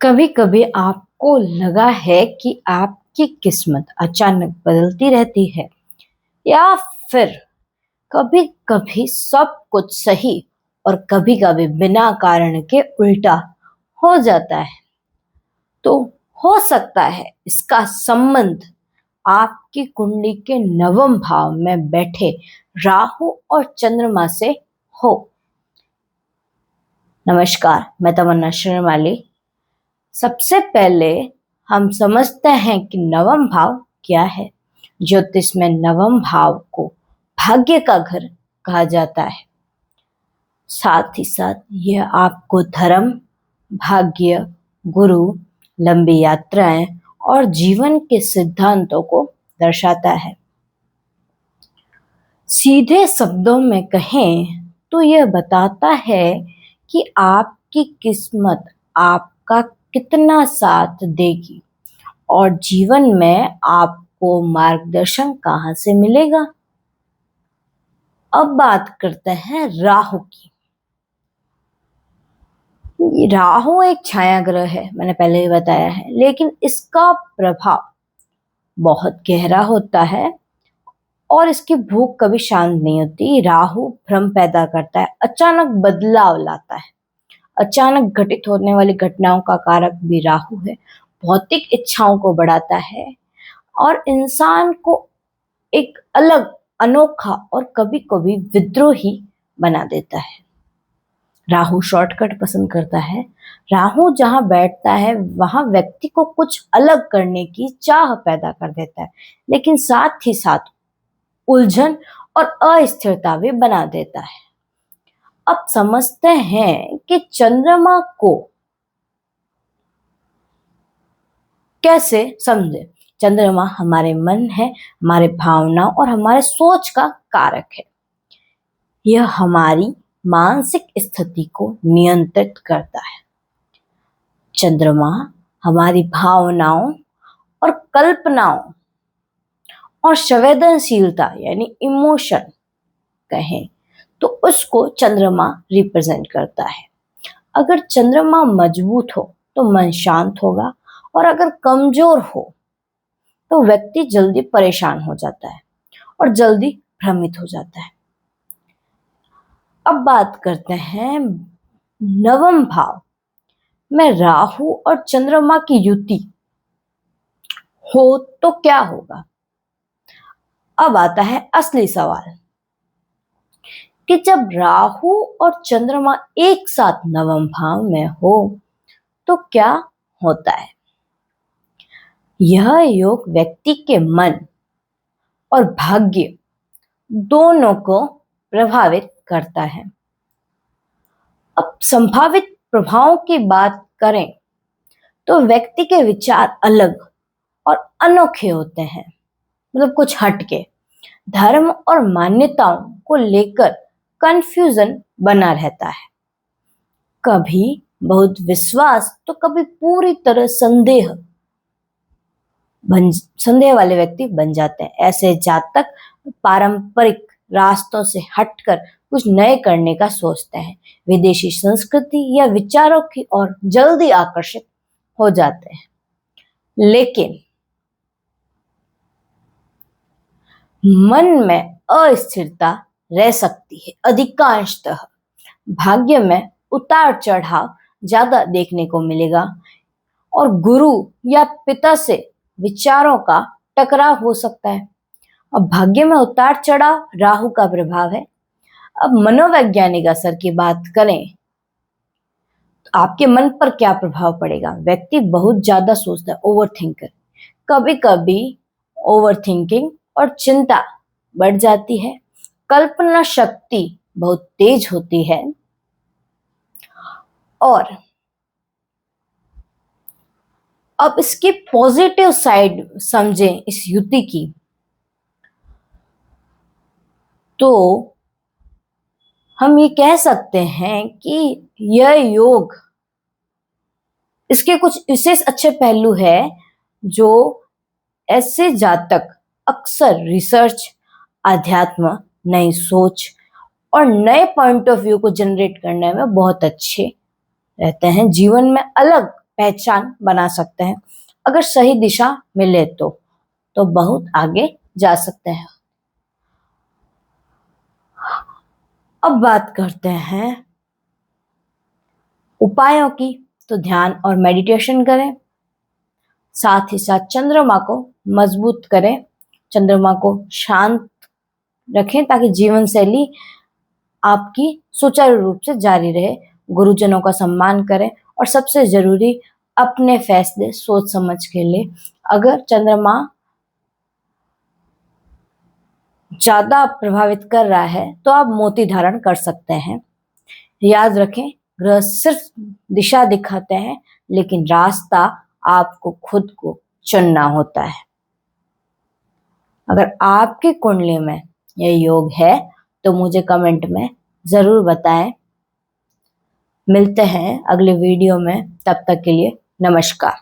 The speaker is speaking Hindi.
कभी कभी आपको लगा है कि आपकी किस्मत अचानक बदलती रहती है या फिर कभी कभी सब कुछ सही और कभी कभी बिना कारण के उल्टा हो जाता है। तो हो सकता है इसका संबंध आपकी कुंडली के नवम भाव में बैठे राहु और चंद्रमा से हो। नमस्कार, मैं तमन्ना शर्माली। सबसे पहले हम समझते हैं कि नवम भाव क्या है। ज्योतिष में नवम भाव को भाग्य का घर कहा जाता है। साथ ही साथ यह आपको धर्म, भाग्य, गुरु, लंबी यात्राएं और जीवन के सिद्धांतों को दर्शाता है। सीधे शब्दों में कहें तो यह बताता है कि आपकी किस्मत आपका कितना साथ देगी और जीवन में आपको मार्गदर्शन कहाँ से मिलेगा। अब बात करते हैं राहु की। राहु एक छाया ग्रह है, मैंने पहले ही बताया है, लेकिन इसका प्रभाव बहुत गहरा होता है और इसकी भूख कभी शांत नहीं होती। राहु भ्रम पैदा करता है, अचानक बदलाव लाता है। अचानक घटित होने वाली घटनाओं का कारक भी राहु है। भौतिक इच्छाओं को बढ़ाता है और इंसान को एक अलग, अनोखा और कभी कभी विद्रोही बना देता है। राहु शॉर्टकट पसंद करता है। राहु जहां बैठता है वहां व्यक्ति को कुछ अलग करने की चाह पैदा कर देता है, लेकिन साथ ही साथ उलझन और अस्थिरता भी बना देता है। अब समझते हैं कि चंद्रमा को कैसे समझे। चंद्रमा हमारे मन है, हमारे भावना और हमारे सोच का कारक है। यह हमारी मानसिक स्थिति को नियंत्रित करता है। चंद्रमा हमारी भावनाओं और कल्पनाओं और संवेदनशीलता यानी इमोशन कहें तो उसको चंद्रमा रिप्रेजेंट करता है। अगर चंद्रमा मजबूत हो तो मन शांत होगा और अगर कमजोर हो तो व्यक्ति जल्दी परेशान हो जाता है और जल्दी भ्रमित हो जाता है। अब बात करते हैं नवम भाव में राहु और चंद्रमा की युति हो तो क्या होगा। अब आता है असली सवाल कि जब राहु और चंद्रमा एक साथ नवम भाव में हो तो क्या होता है। यह योग व्यक्ति के मन और भाग्य दोनों को प्रभावित करता है। अब संभावित प्रभावों की बात करें तो व्यक्ति के विचार अलग और अनोखे होते हैं, मतलब कुछ हटके। धर्म और मान्यताओं को लेकर कंफ्यूजन बना रहता है। कभी बहुत विश्वास तो कभी पूरी तरह संदेह वाले व्यक्ति बन जाते हैं। ऐसे जातक पारंपरिक रास्तों से हटकर कुछ नए करने का सोचते हैं। विदेशी संस्कृति या विचारों की ओर जल्दी आकर्षित हो जाते हैं, लेकिन मन में अस्थिरता रह सकती है। अधिकांशतः भाग्य में उतार चढ़ाव ज्यादा देखने को मिलेगा और गुरु या पिता से विचारों का टकराव हो सकता है। अब भाग्य में उतार चढ़ाव राहु का प्रभाव है। अब मनोवैज्ञानिक असर की बात करें तो आपके मन पर क्या प्रभाव पड़ेगा। व्यक्ति बहुत ज्यादा सोचता है, ओवर थिंकर। कभी कभी ओवर थिंकिंग और चिंता बढ़ जाती है। कल्पना शक्ति बहुत तेज होती है और अब इसकी पॉजिटिव साइड समझें इस युति की तो हम ये कह सकते हैं कि यह योग, इसके कुछ विशेष अच्छे पहलू है जो ऐसे जातक अक्सर रिसर्च, अध्यात्म, नई सोच और नए पॉइंट ऑफ व्यू को जनरेट करने में बहुत अच्छे रहते हैं। जीवन में अलग पहचान बना सकते हैं। अगर सही दिशा मिले तो बहुत आगे जा सकते हैं। अब बात करते हैं उपायों की। तो ध्यान और मेडिटेशन करें, साथ ही साथ चंद्रमा को मजबूत करें, चंद्रमा को शांत रखें ताकि जीवन शैली आपकी सुचारू रूप से जारी रहे। गुरुजनों का सम्मान करें और सबसे जरूरी अपने फैसले सोच समझ के ले। अगर चंद्रमा ज्यादा प्रभावित कर रहा है तो आप मोती धारण कर सकते हैं। याद रखें, ग्रह सिर्फ दिशा दिखाते हैं, लेकिन रास्ता आपको खुद को चुनना होता है। अगर आपकी कुंडली में यह योग है तो मुझे कमेंट में जरूर बताएं। मिलते हैं अगले वीडियो में, तब तक के लिए नमस्कार।